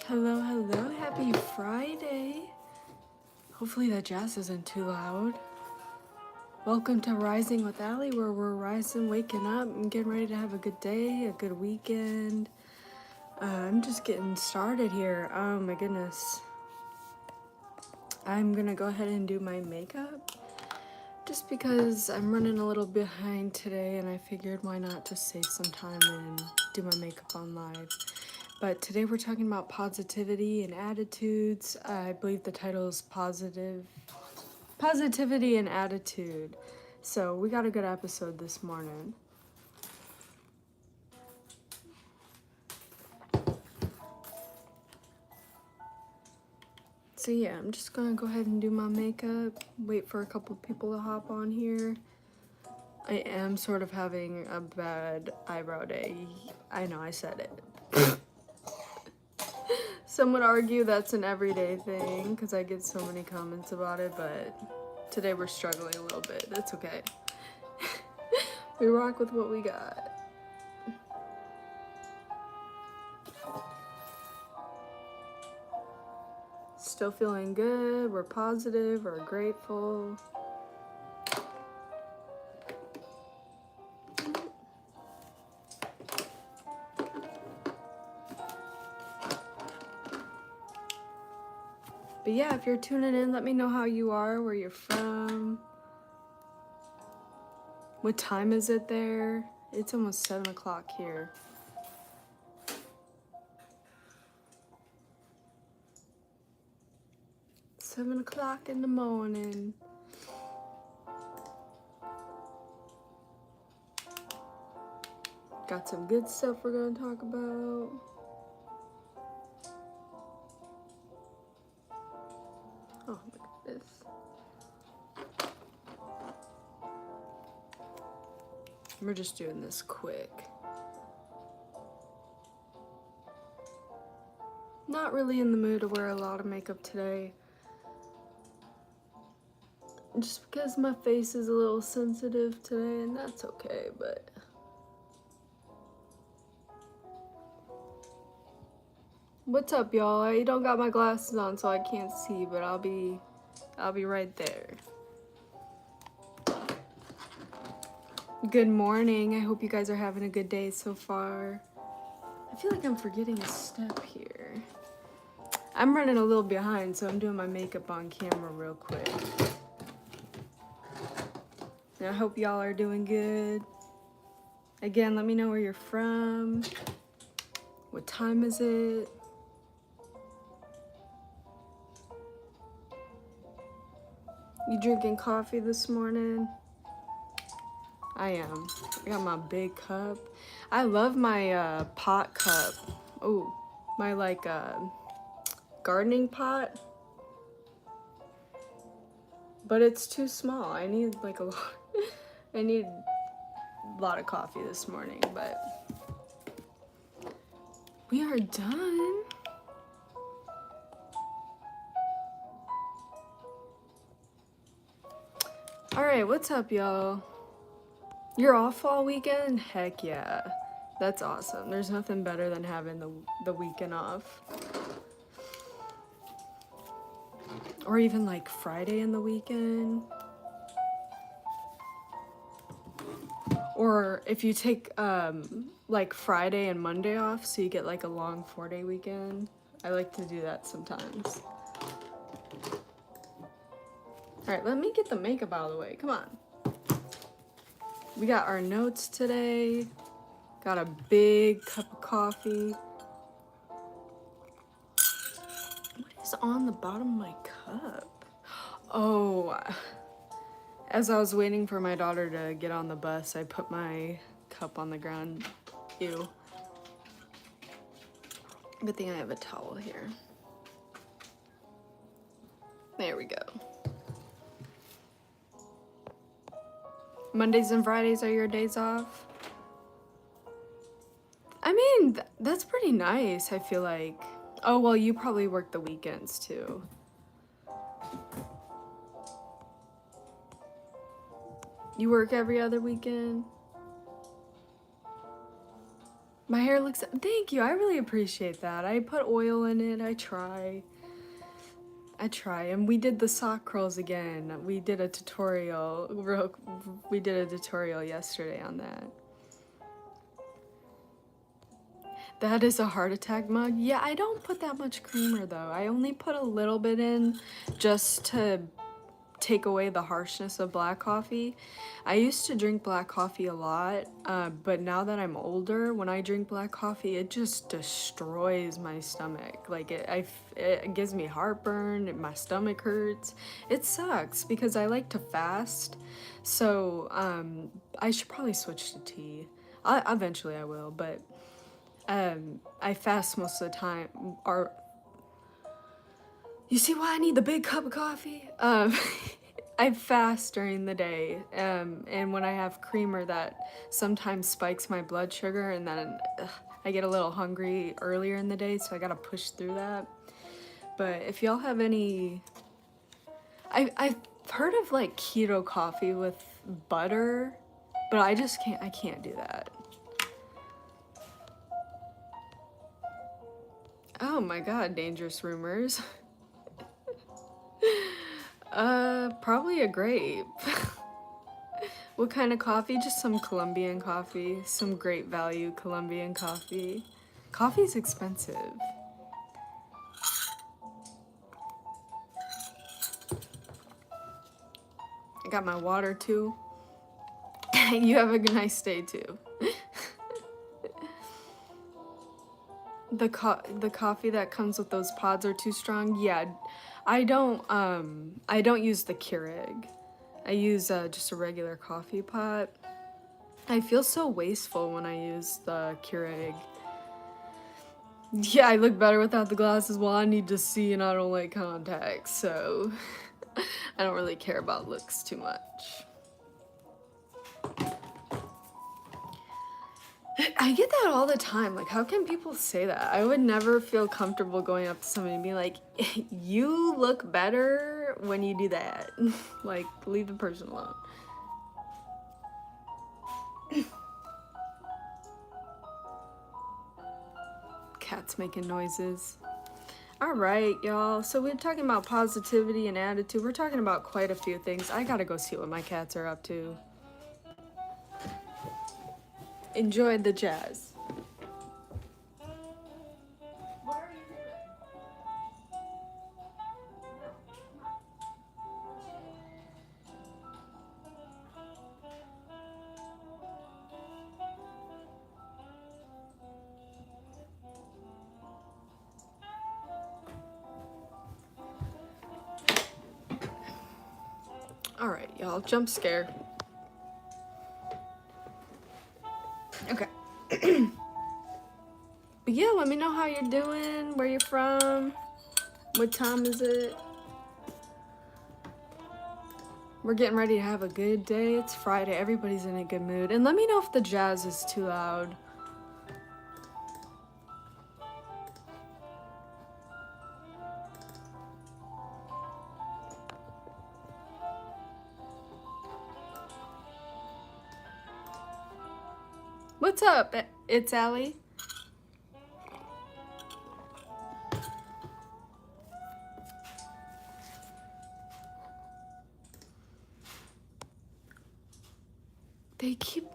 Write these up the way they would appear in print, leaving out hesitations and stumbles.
Hello, hello, happy Friday. Hopefully that jazz isn't too loud. Welcome to Rising with Allie, where we're rising, waking up, and getting ready to have a good day, a good weekend. I'm just getting started here. Oh my goodness. I'm gonna go ahead and do my makeup just because I'm running a little behind today, and I figured why not just save some time and do my makeup on live. But today we're talking about positivity and attitudes. I believe the title is Positivity and Attitude. So we got a good episode this morning. So yeah, I'm just gonna go ahead and do my makeup, wait for a couple people to hop on here. I am sort of having a bad eyebrow day. I know, I said it. Some would argue that's an everyday thing because I get so many comments about it, but today we're struggling a little bit. That's okay. We rock with what we got. Still feeling good, we're positive, we're grateful. But yeah, if you're tuning in, let me know how you are, where you're from. What time is it there? It's almost 7 o'clock here. Seven o'clock in the morning. Got some good stuff we're gonna talk about. Oh, look at this. We're just doing this quick. Not really in the mood to wear a lot of makeup today. Just because my face is a little sensitive today, and that's okay, but what's up, y'all? I don't got my glasses on, so I can't see, but I'll be right there. Good morning. I hope you guys are having a good day so far. I feel like I'm forgetting a step here. I'm running a little behind, so I'm doing my makeup on camera real quick. And I hope y'all are doing good. Again, let me know where you're from. What time is it? You drinking coffee this morning? I am. I got my big cup. I love my pot cup. Oh, my like gardening pot. But it's too small. I need like a lot. I need a lot of coffee this morning, but we are done. All right, what's up, y'all? You're off all weekend? Heck yeah. That's awesome. There's nothing better than having the weekend off. Or even like Friday in the weekend. Or if you take like Friday and Monday off, so you get like a long 4-day weekend. I like to do that sometimes. All right, let me get the makeup out of the way. Come on. We got our notes today. Got a big cup of coffee. What is on the bottom of my cup? Oh, as I was waiting for my daughter to get on the bus, I put my cup on the ground. Ew. Good thing I have a towel here. There we go. Mondays and Fridays are your days off? I mean, that's pretty nice, I feel like. Oh, well, you probably work the weekends too. You work every other weekend? My hair looks, thank you, I really appreciate that. I put oil in it, I try, and we did the sock curls again. We did a tutorial, yesterday on that. That is a heart attack mug. Yeah, I don't put that much creamer though. I only put a little bit in just to take away the harshness of black coffee. I used to drink black coffee a lot, but now that I'm older, when I drink black coffee, it just destroys my stomach. Like it gives me heartburn, and my stomach hurts. It sucks because I like to fast, so I should probably switch to tea. Eventually I will, but I fast most of the time. Or you see why I need the big cup of coffee? I fast during the day, and when I have creamer, that sometimes spikes my blood sugar, and then I get a little hungry earlier in the day, so I gotta push through that. But if y'all have any, I've heard of like keto coffee with butter, but I can't do that. Oh my god, dangerous rumors. Probably a grape. What kind of coffee? Just some Colombian coffee. Some great value Colombian coffee. Coffee's expensive. I got my water too. You have a nice day too. The coffee that comes with those pods are too strong. Yeah, I don't use the Keurig. I use just a regular coffee pot. I feel so wasteful when I use the Keurig. Yeah, I look better without the glasses. Well, I need to see and I don't like contacts, so I don't really care about looks too much. I get that all the time. Like, how can people say that? I would never feel comfortable going up to somebody and being like, you look better when you do that. Like, leave the person alone. Cat's making noises. All right, y'all. So we're talking about positivity and attitude. We're talking about quite a few things. I gotta go see what my cats are up to. Enjoy the jazz. Alright, y'all, jump scare. Okay. But yeah, let me know how you're doing, where you're from, what time is it. We're getting ready to have a good day. It's Friday, everybody's in a good mood. And let me know if the jazz is too loud. What's up? It's Allie.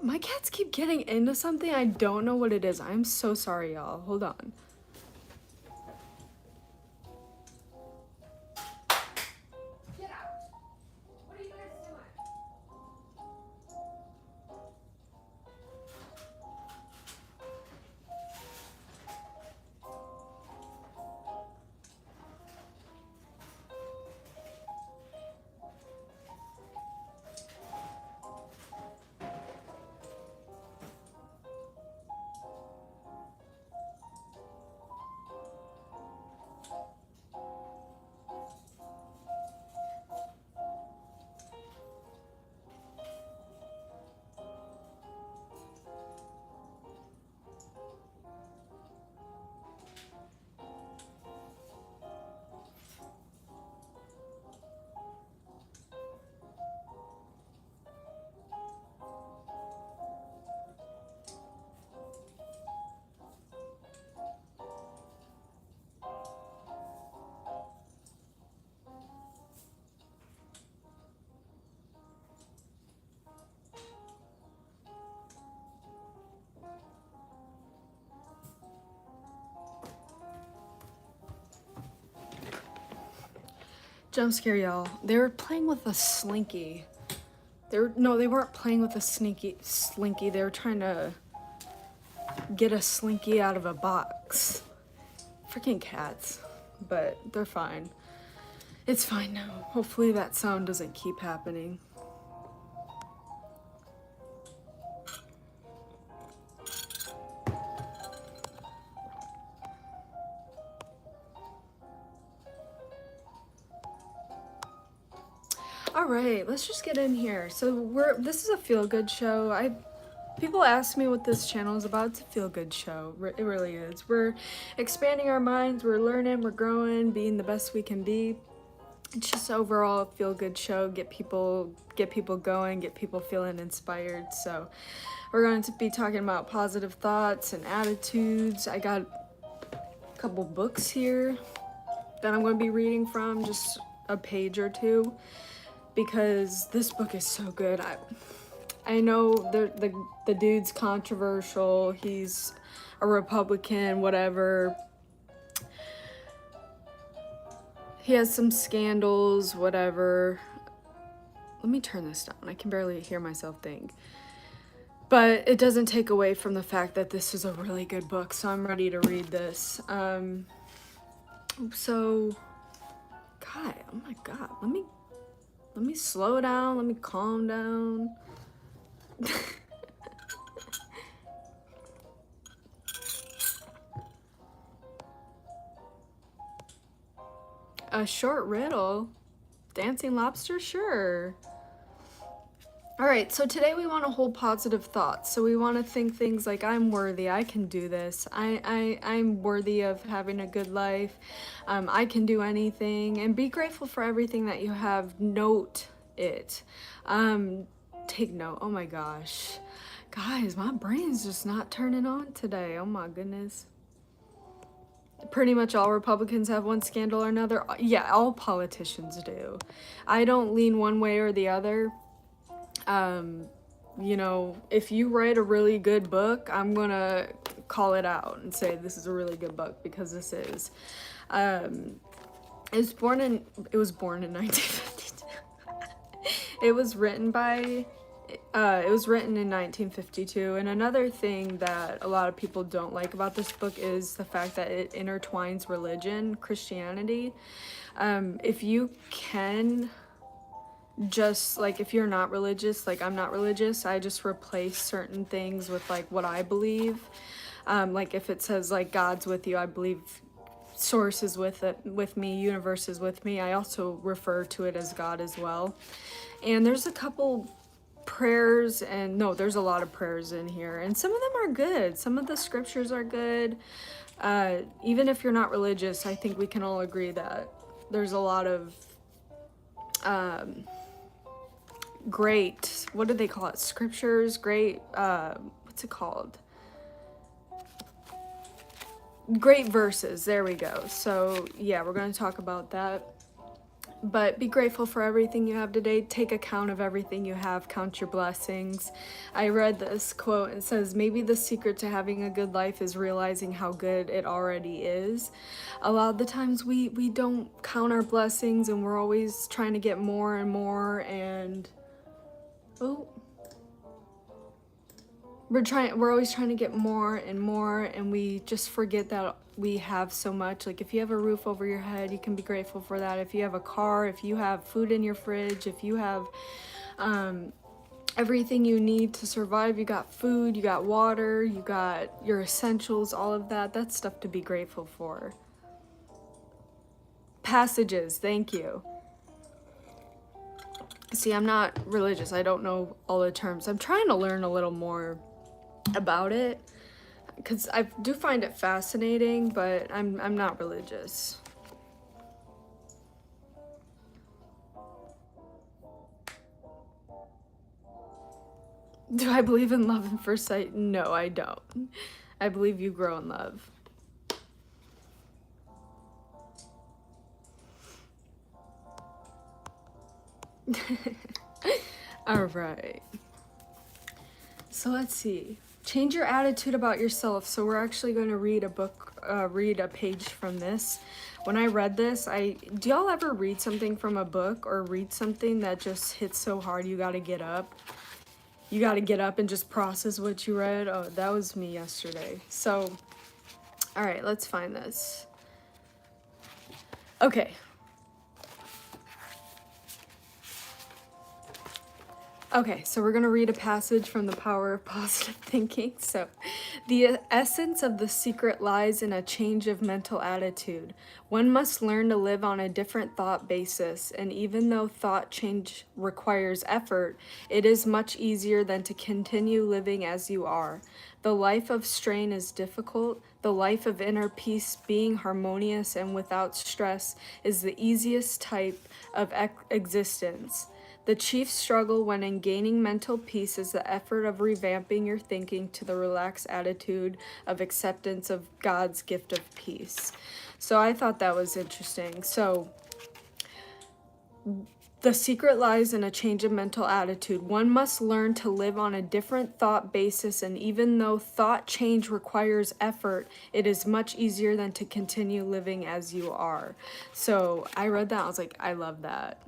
My cats keep getting into something. I don't know what it is. I'm so sorry, y'all. Hold on. Get out. What are you guys doing? Jump scare, y'all. They were playing with a slinky. No, they weren't playing with a slinky. They were trying to get a slinky out of a box. Freaking cats. But they're fine. It's fine now. Hopefully that sound doesn't keep happening. All right, let's just get in here. So this is a feel-good show. People ask me what this channel is about. It's a feel-good show. It really is. We're expanding our minds. We're learning. We're growing. Being the best we can be. It's just overall a feel-good show. Get people going. Get people feeling inspired. So we're going to be talking about positive thoughts and attitudes. I got a couple books here that I'm going to be reading from. Just a page or two. Because this book is so good. I know the dude's controversial. He's a Republican, whatever. He has some scandals, whatever. Let me turn this down. I can barely hear myself think. But it doesn't take away from the fact that this is a really good book, so I'm ready to read this. So, God, oh my God, let me slow down, let me calm down. A short riddle? Dancing lobster? Sure. Alright, so today we want to hold positive thoughts. So we want to think things like, I'm worthy, I can do this, I'm worthy of having a good life, I can do anything, and be grateful for everything that you have. Note it. Take note. Oh my gosh. Guys, my brain's just not turning on today. Oh my goodness. Pretty much all Republicans have one scandal or another. Yeah, all politicians do. I don't lean one way or the other. You know, if you write a really good book, I'm gonna call it out and say this is a really good book, because this is. It was born in 1952. It was written in 1952. And another thing that a lot of people don't like about this book is the fact that it intertwines religion, Christianity. If you can just, like, if you're not religious, like I'm not religious, I just replace certain things with like what I believe. Like if it says like God's with you, I believe source is with me, universe is with me. I also refer to it as God as well. And there's a couple prayers, and no, there's a lot of prayers in here, and some of them are good. Some of the scriptures are good. Even if you're not religious, I think we can all agree that there's a lot of great, what do they call it? Scriptures, great, what's it called? Great verses, there we go. So yeah, we're going to talk about that. But be grateful for everything you have today. Take account of everything you have. Count your blessings. I read this quote. It says, maybe the secret to having a good life is realizing how good it already is. A lot of the times we don't count our blessings, and we're always trying to get more and more, and we're always trying to get more and more, and we just forget that we have so much. Like if you have a roof over your head, you can be grateful for that. If you have a car, if you have food in your fridge, if you have everything you need to survive, you got food, you got water, you got your essentials, all of that, that's stuff to be grateful for. Passages, thank you. See, I'm not religious. I don't know all the terms. I'm trying to learn a little more about it, because I do find it fascinating, but I'm not religious. Do I believe in love at first sight? No, I don't. I believe you grow in love. All right. So let's see. Change your attitude about yourself. So we're actually going to read a book, read a page from this. When I read this, do y'all ever read something from a book or read something that just hits so hard you got to get up? You got to get up and just process what you read. Oh, that was me yesterday. So, all right, let's find this. Okay. Okay, so we're going to read a passage from The Power of Positive Thinking. So, the essence of the secret lies in a change of mental attitude. One must learn to live on a different thought basis, and even though thought change requires effort, it is much easier than to continue living as you are. The life of strain is difficult. The life of inner peace, being harmonious and without stress, is the easiest type of existence. The chief struggle when in gaining mental peace is the effort of revamping your thinking to the relaxed attitude of acceptance of God's gift of peace. So I thought that was interesting. So the secret lies in a change of mental attitude. One must learn to live on a different thought basis, and even though thought change requires effort, it is much easier than to continue living as you are. So I read that, I was like, I love that.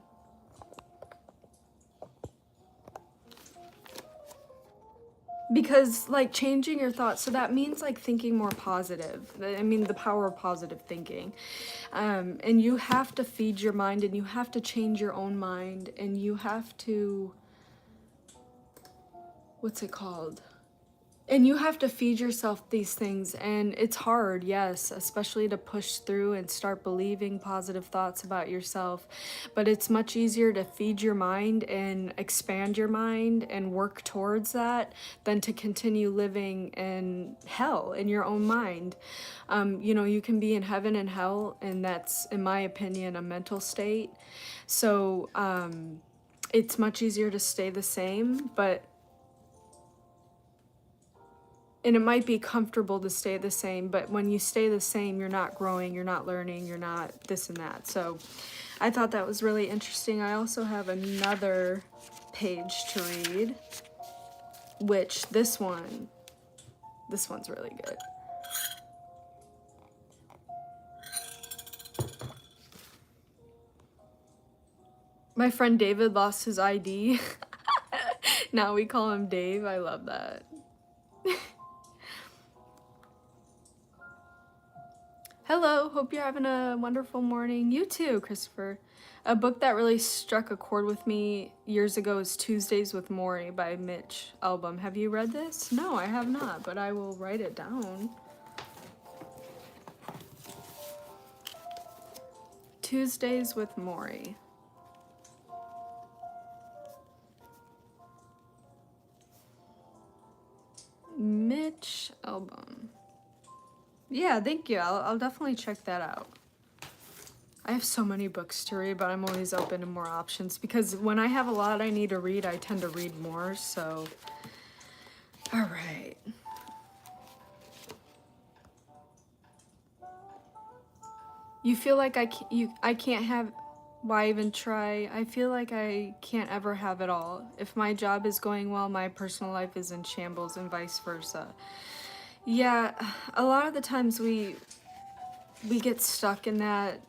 Because like changing your thoughts, so that means like thinking more positive. I mean, the power of positive thinking. And you have to feed your mind, and you have to change your own mind, and you have to, what's it called? And you have to feed yourself these things, and it's hard, yes, especially to push through and start believing positive thoughts about yourself. But it's much easier to feed your mind and expand your mind and work towards that than to continue living in hell in your own mind. You know, you can be in heaven and hell, and that's, in my opinion, a mental state. So it's much easier to stay the same, and it might be comfortable to stay the same, but when you stay the same, you're not growing, you're not learning, you're not this and that. So I thought that was really interesting. I also have another page to read, which this one's really good. My friend David lost his ID. Now we call him Dave. I love that. Hello, hope you're having a wonderful morning. You too, Christopher. A book that really struck a chord with me years ago is Tuesdays with Morrie by Mitch Albom. Have you read this? No, I have not, but I will write it down. Tuesdays with Morrie. Mitch Albom. Yeah, thank you. I'll definitely check that out. I have so many books to read, but I'm always open to more options because when I have a lot I need to read, I tend to read more, so. All right. You feel like I can't have, why even try? I feel like I can't ever have it all. If my job is going well, my personal life is in shambles and vice versa. Yeah, a lot of the times we get stuck in that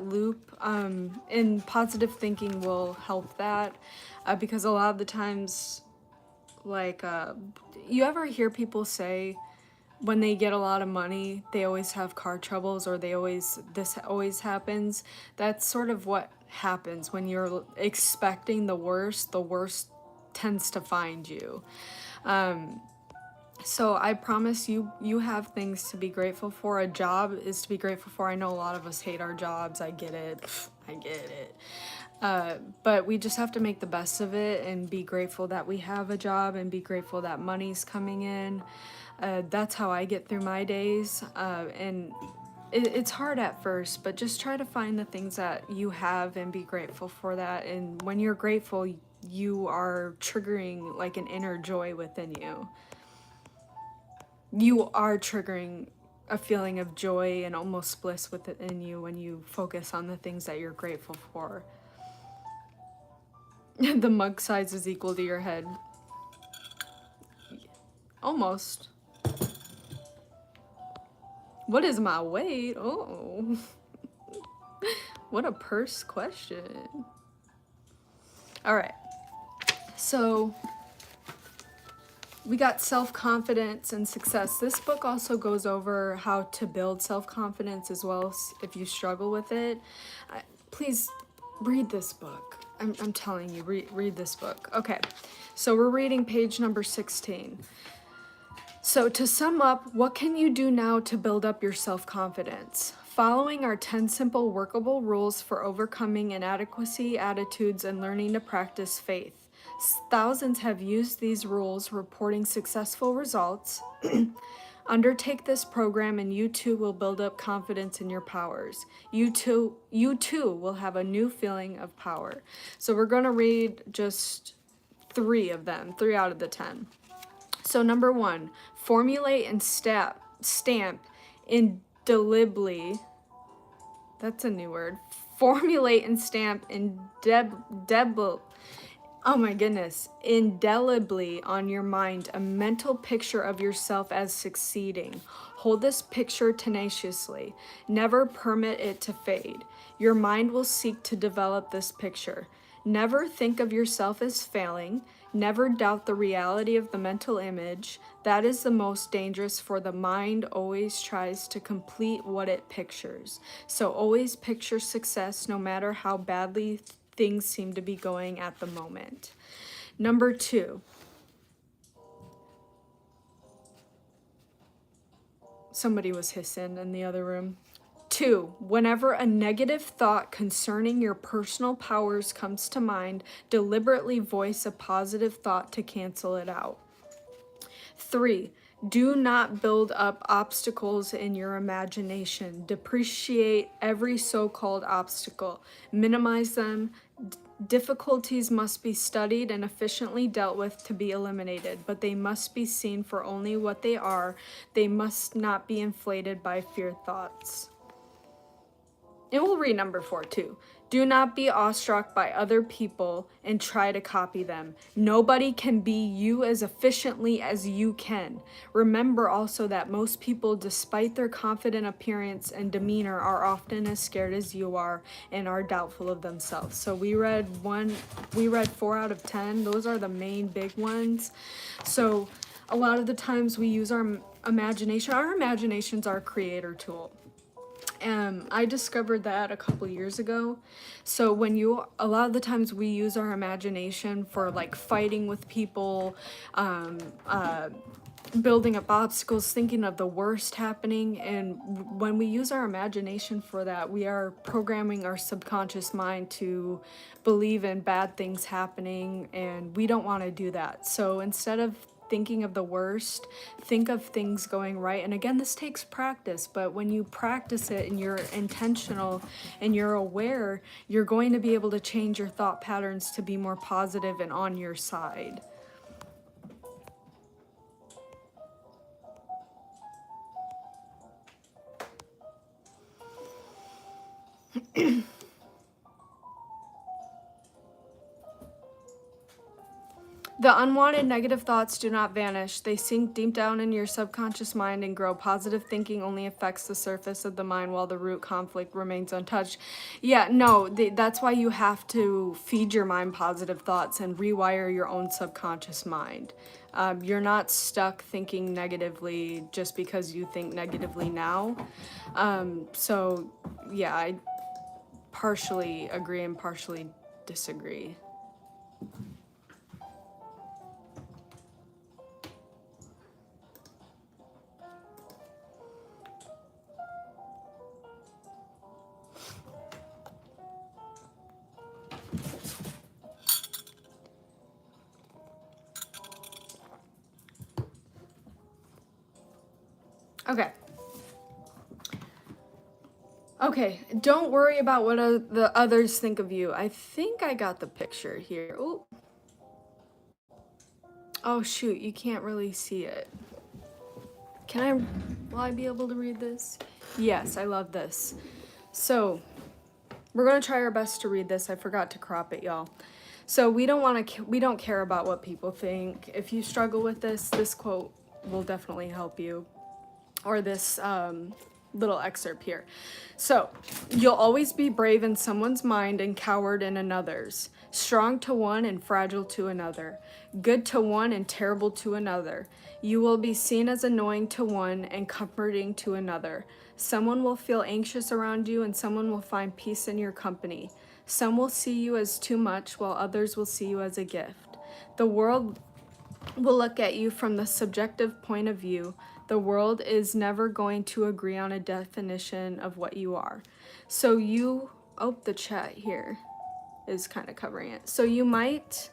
loop, and positive thinking will help that, because a lot of the times, like, you ever hear people say when they get a lot of money, they always have car troubles, or this always happens? That's sort of what happens when you're expecting the worst tends to find you. So I promise you have things to be grateful for. A job is to be grateful for. I know a lot of us hate our jobs. I get it. I get it. But we just have to make the best of it and be grateful that we have a job and be grateful that money's coming in. That's how I get through my days. And it's hard at first, but just try to find the things that you have and be grateful for that. And when you're grateful, you are triggering like an inner joy within you. You are triggering a feeling of joy and almost bliss within you when you focus on the things that you're grateful for. The mug size is equal to your head. Almost. What is my weight? Oh. What a purse question. All right. So we got self-confidence and success. This book also goes over how to build self-confidence as well if you struggle with it. Please read this book. I'm telling you, read this book. Okay, so we're reading page number 16. So to sum up, what can you do now to build up your self-confidence? Following our 10 simple workable rules for overcoming inadequacy, attitudes, and learning to practice faith. Thousands have used these rules, reporting successful results. Undertake this program and you too will build up confidence in your powers. You too will have a new feeling of power. So we're going to read just 3 of them, 3 out of the 10. So number 1, formulate and stamp indelibly. That's a new word. Formulate and stamp indelibly on your mind a mental picture of yourself as succeeding. Hold this picture tenaciously. Never permit it to fade. Your mind will seek to develop this picture. Never think of yourself as failing. Never doubt the reality of the mental image. That is the most dangerous, for the mind always tries to complete what it pictures. So always picture success, no matter how badly things seem to be going at the moment. Number 2. Somebody was hissing in the other room. 2. Whenever a negative thought concerning your personal powers comes to mind, deliberately voice a positive thought to cancel it out. 3. Do not build up obstacles in your imagination. Depreciate every so-called obstacle. Minimize them. Difficulties must be studied and efficiently dealt with to be eliminated, but they must be seen for only what they are. They must not be inflated by fear thoughts. And we'll read number 4 too. Do not be awestruck by other people and try to copy them. Nobody can be you as efficiently as you can. Remember also that most people, despite their confident appearance and demeanor, are often as scared as you are and are doubtful of themselves. So we read 4 out of 10. Those are the main big ones. So a lot of the times we use our imagination. Our imagination's our creator tool. I discovered that a couple years ago. So a lot of the times we use our imagination for like fighting with people, building up obstacles, thinking of the worst happening. And when we use our imagination for that, we are programming our subconscious mind to believe in bad things happening, and we don't want to do that. So instead of thinking of the worst, think of things going right. And again, this takes practice, but when you practice it and you're intentional and you're aware, you're going to be able to change your thought patterns to be more positive and on your side. The unwanted negative thoughts do not vanish. They sink deep down in your subconscious mind and grow. Positive thinking only affects the surface of the mind while the root conflict remains untouched. Yeah, no, that's why you have to feed your mind positive thoughts and rewire your own subconscious mind. You're not stuck thinking negatively just because you think negatively now. So, yeah, I partially agree and partially disagree. Okay, don't worry about what the others think of you. I think I got the picture here. Ooh. Oh shoot, you can't really see it. Will I be able to read this? Yes, I love this. So, we're gonna try our best to read this. I forgot to crop it, y'all. So we don't care about what people think. If you struggle with this quote will definitely help you, or this little excerpt here. So, you'll always be brave in someone's mind and coward in another's, strong to one and fragile to another, good to one and terrible to another. You will be seen as annoying to one and comforting to another. Someone will feel anxious around you and someone will find peace in your company. Some will see you as too much while others will see you as a gift. The world will look at you from the subjective point of view. The world is never going to agree on a definition of what you are. So you, the chat here is kind of covering it. So you might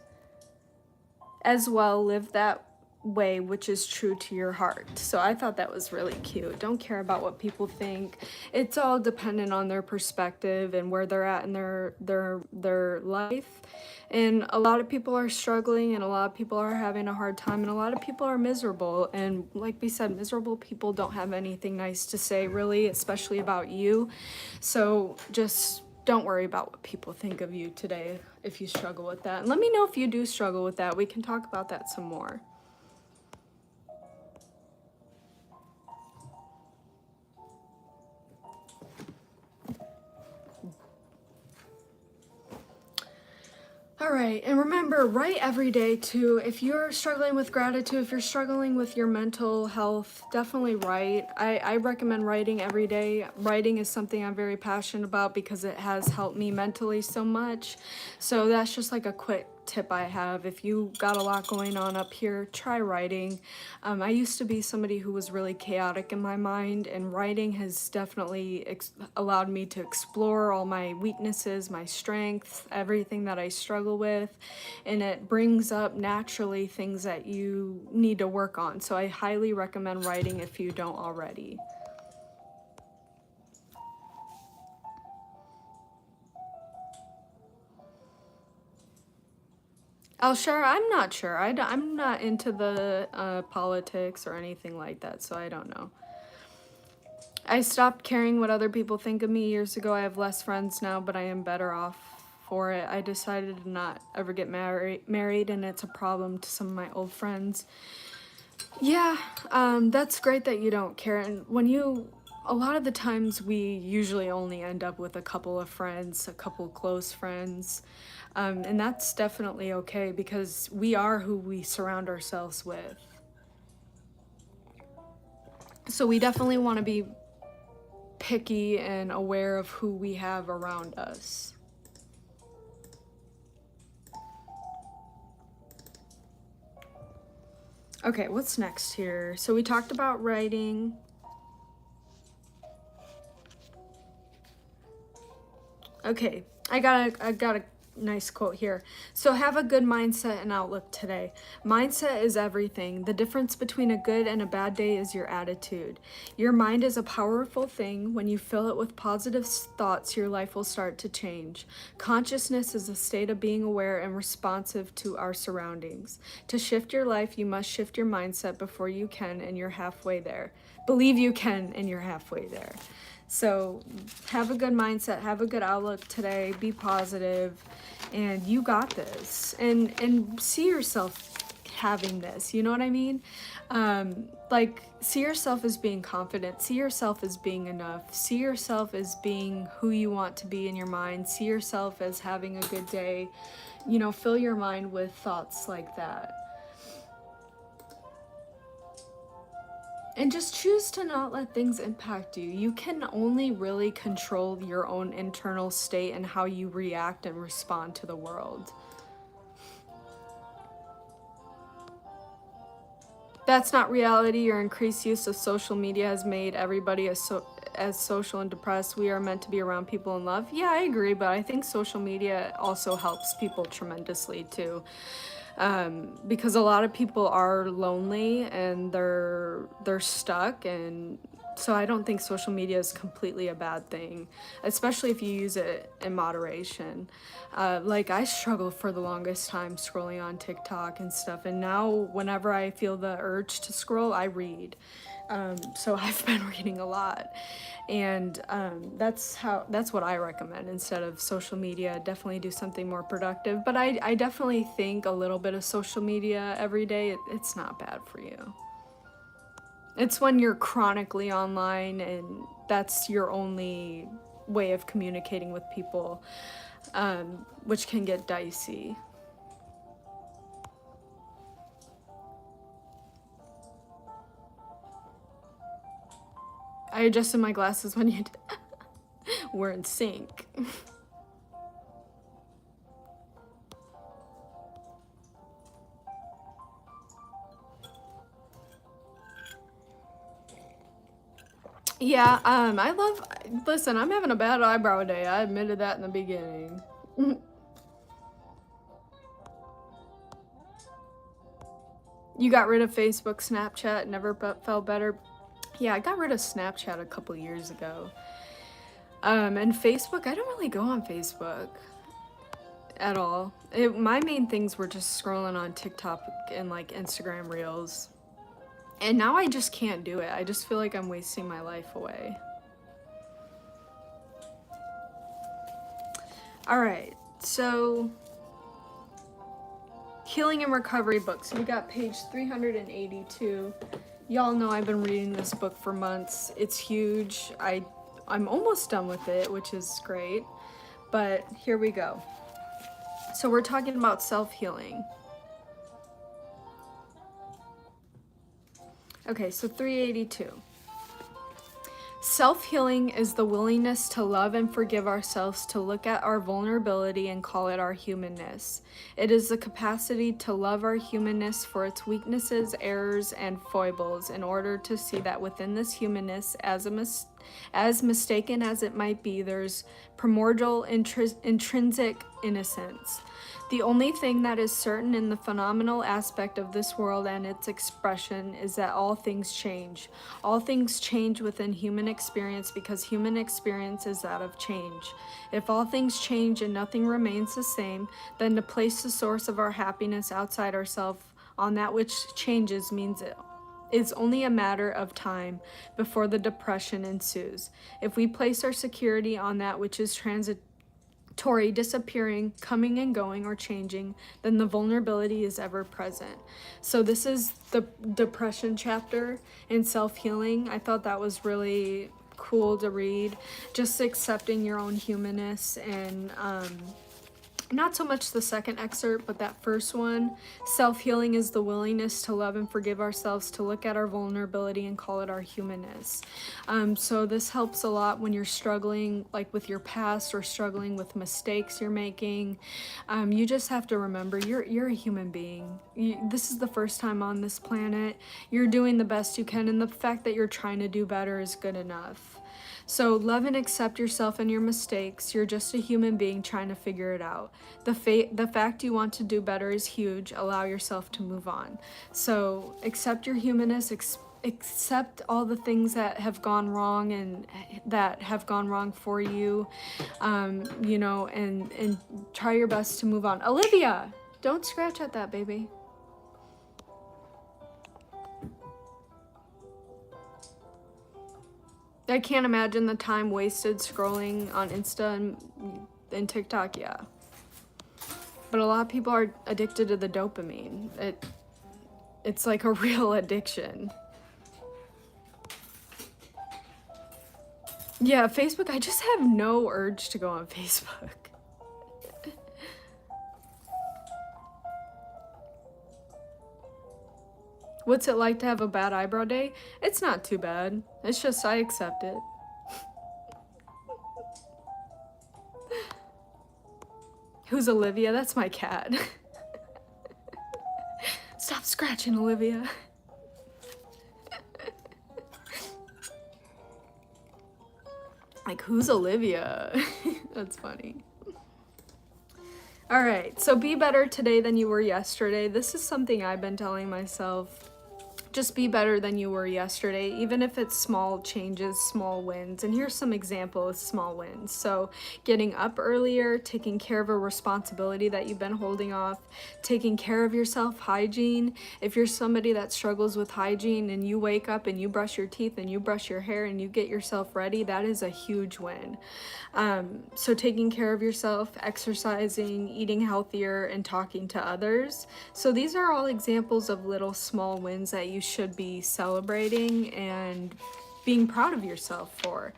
as well live that way which is true to your heart. So I thought that was really cute. Don't care about what people think. It's all dependent on their perspective and where they're at in their life. And a lot of people are struggling and a lot of people are having a hard time and a lot of people are miserable. And like we said, miserable people don't have anything nice to say really, especially about you. So just don't worry about what people think of you today if you struggle with that. And let me know if you do struggle with that. We can talk about that some more. All right, and remember, write every day too. If you're struggling with gratitude, if you're struggling with your mental health, definitely write. I recommend writing every day. Writing is something I'm very passionate about because it has helped me mentally so much. So that's just like a quick tip I have. If you got a lot going on up here, try writing. I used to be somebody who was really chaotic in my mind, and writing has definitely allowed me to explore all my weaknesses, my strengths, everything that I struggle with, and it brings up naturally things that you need to work on. So I highly recommend writing if you don't already. Oh, sure. I'm not sure. I'm not into the politics or anything like that, so I don't know. I stopped caring what other people think of me years ago. I have less friends now, but I am better off for it. I decided to not ever get married, and it's a problem to some of my old friends. Yeah, that's great that you don't care. And a lot of the times we usually only end up with a couple of friends, a couple close friends. And that's definitely okay because we are who we surround ourselves with. So we definitely want to be picky and aware of who we have around us. Okay, what's next here? So we talked about writing. Okay, I got a nice quote here. So have a good mindset and outlook today. Mindset is everything. The difference between a good and a bad day is your attitude. Your mind is a powerful thing. When you fill it with positive thoughts, your life will start to change. Consciousness is a state of being aware and responsive to our surroundings. To shift your life, you must shift your mindset before you can, and you're halfway there. Believe you can, and you're halfway there. So have a good mindset, have a good outlook today, be positive, and you got this. And see yourself having this, you know what I mean? Like, see yourself as being confident, see yourself as being enough, see yourself as being who you want to be in your mind, see yourself as having a good day. You know, fill your mind with thoughts like that. And just choose to not let things impact you. You can only really control your own internal state and how you react and respond to the world. That's not reality. Your increased use of social media has made everybody as social and depressed. We are meant to be around people in love. Yeah, I agree, but I think social media also helps people tremendously too. Because a lot of people are lonely and they're stuck, and so I don't think social media is completely a bad thing, especially if you use it in moderation. Like, I struggled for the longest time scrolling on TikTok and stuff, and now whenever I feel the urge to scroll, I read. So I've been reading a lot, and that's what I recommend instead of social media. Definitely do something more productive, but I definitely think a little bit of social media every day, it's not bad for you. It's when you're chronically online and that's your only way of communicating with people, which can get dicey. I adjusted my glasses when you were in sync. Yeah, listen, I'm having a bad eyebrow day. I admitted that in the beginning. You got rid of Facebook, Snapchat, never felt better. Yeah, I got rid of Snapchat a couple years ago. And Facebook, I don't really go on Facebook at all. My main things were just scrolling on TikTok and like Instagram Reels. And now I just can't do it. I just feel like I'm wasting my life away. All right, so Healing and Recovery books. We got page 382. Y'all know I've been reading this book for months. It's huge. I'm almost done with it, which is great. But here we go. So we're talking about self-healing. Okay, so 382. Self-healing is the willingness to love and forgive ourselves, to look at our vulnerability and call it our humanness. It is the capacity to love our humanness for its weaknesses, errors, and foibles in order to see that within this humanness, as mistaken as it might be, there's primordial intrinsic innocence. The only thing that is certain in the phenomenal aspect of this world and its expression is that all things change. All things change within human experience because human experience is that of change. If all things change and nothing remains the same, then to place the source of our happiness outside ourselves on that which changes means it is only a matter of time before the depression ensues. If we place our security on that which is transitory, disappearing, coming and going, or changing, then the vulnerability is ever present. So this is the depression chapter in self-healing. I thought that was really cool to read. Just accepting your own humanness, and not so much the second excerpt, but that first one. Self-healing is the willingness to love and forgive ourselves, to look at our vulnerability and call it our humanness. So this helps a lot when you're struggling like with your past or struggling with mistakes you're making. You just have to remember you're a human being. This is the first time on this planet. You're doing the best you can, and the fact that you're trying to do better is good enough. So love and accept yourself and your mistakes. You're just a human being trying to figure it out. The fact you want to do better is huge. Allow yourself to move on. So accept your humanness, accept all the things that have gone wrong and that have gone wrong for you, you know, and try your best to move on. Olivia, don't scratch at that, baby. I can't imagine the time wasted scrolling on Insta and TikTok, yeah. But a lot of people are addicted to the dopamine. It's like a real addiction. Yeah, Facebook, I just have no urge to go on Facebook. What's it like to have a bad eyebrow day? It's not too bad. It's just I accept it. Who's Olivia? That's my cat. Stop scratching, Olivia. Like, who's Olivia? That's funny. All right, so be better today than you were yesterday. This is something I've been telling myself. Just be better than you were yesterday, even if it's small changes, small wins. And here's some examples of small wins. So getting up earlier, taking care of a responsibility that you've been holding off, taking care of yourself, hygiene. If you're somebody that struggles with hygiene and you wake up and you brush your teeth and you brush your hair and you get yourself ready, that is a huge win. So taking care of yourself, exercising, eating healthier, and talking to others. So these are all examples of little small wins that you should be celebrating and being proud of yourself for.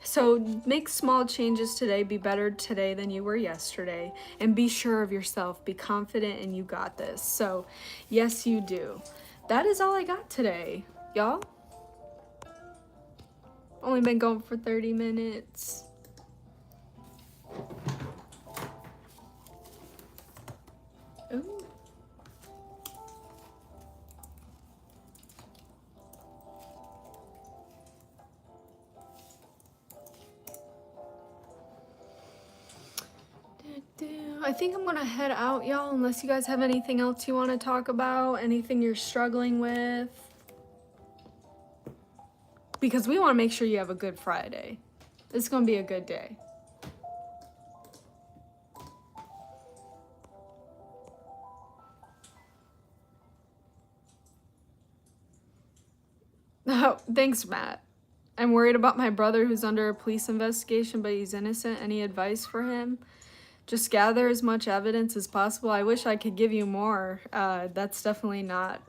So make small changes today, be better today than you were yesterday, and be sure of yourself, be confident, and you got this. So yes, you do. That is all I got today, y'all. Only been going for 30 minutes. Ooh. I think I'm gonna head out, y'all, unless you guys have anything else you want to talk about, anything you're struggling with. Because we want to make sure you have a good Friday. It's gonna be a good day. Oh, thanks, Matt. I'm worried about my brother who's under a police investigation, but he's innocent. Any advice for him? Just gather as much evidence as possible. I wish I could give you more. That's definitely not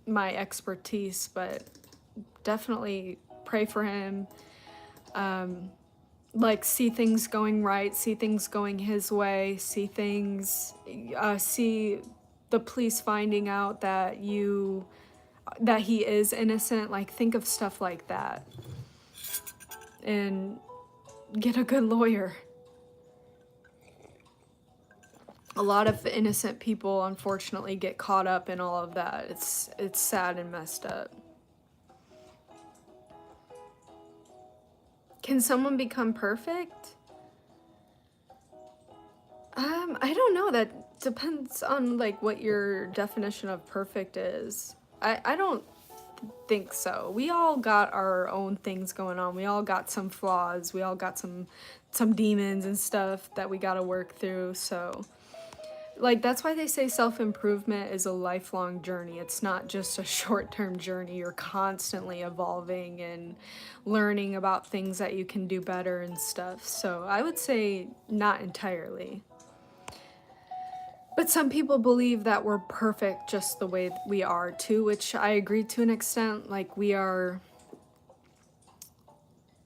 my expertise, but definitely pray for him. Like, see things going right, see things going his way, see things, see the police finding out that he is innocent. Like, think of stuff like that. And get a good lawyer. A lot of innocent people, unfortunately, get caught up in all of that. It's sad and messed up. Can someone become perfect? I don't know. That depends on, like, what your definition of perfect is. I don't think so. We all got our own things going on. We all got some flaws. We all got some demons and stuff that we got to work through. So, like, that's why they say self-improvement is a lifelong journey. It's not just a short-term journey. You're constantly evolving and learning about things that you can do better and stuff. So I would say not entirely. But some people believe that we're perfect just the way we are too, which I agree to an extent. Like, we are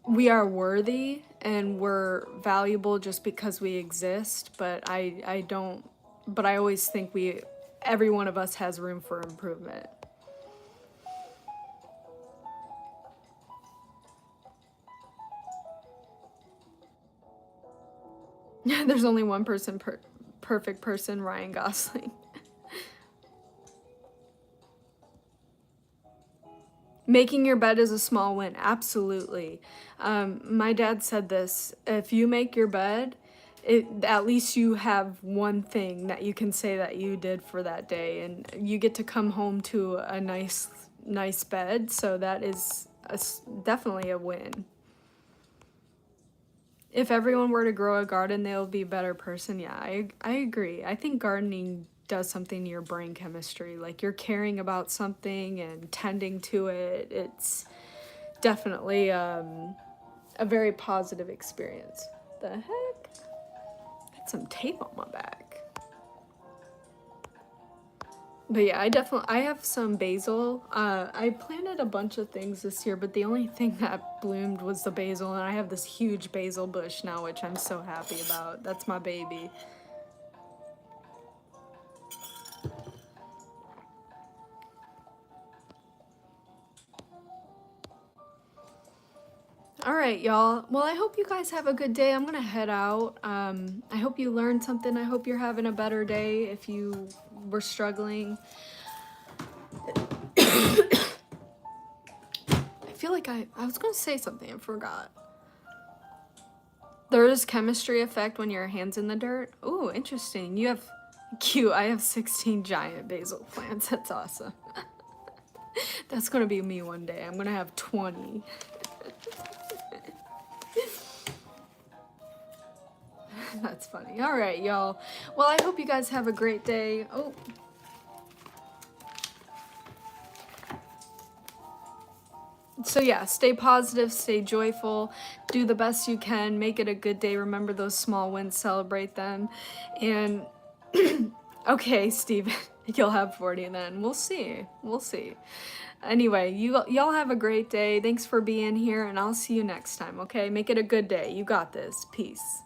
worthy and we're valuable just because we exist, but I always think every one of us has room for improvement. There's only one person perfect person, Ryan Gosling. Making your bed is a small win. Absolutely. My dad said this: if you make your bed, at least you have one thing that you can say that you did for that day, and you get to come home to a nice bed. So that is definitely a win. If everyone were to grow a garden, they'll be a better person. Yeah, I agree. I think gardening does something to your brain chemistry. Like, you're caring about something and tending to it. It's definitely a very positive experience. The heck? Got some tape on my back. But yeah, I have some basil. I planted a bunch of things this year, but the only thing that bloomed was the basil, and I have this huge basil bush now, which I'm so happy about. That's my baby. All right, y'all. Well, I hope you guys have a good day. I'm gonna head out. I hope you learned something. I hope you're having a better day if you were struggling. I feel like I was gonna say something, I forgot. There is chemistry effect when your hand's in the dirt. Ooh, interesting. You have cute. I have 16 giant basil plants. That's awesome. That's gonna be me one day. I'm gonna have 20. That's funny. All right, y'all. Well, I hope you guys have a great day. Oh. So yeah, stay positive, stay joyful, do the best you can, make it a good day. Remember those small wins, celebrate them. And Okay, Steven, you'll have 40 then. We'll see. We'll see. Anyway, y'all have a great day. Thanks for being here, and I'll see you next time, okay? Make it a good day. You got this. Peace.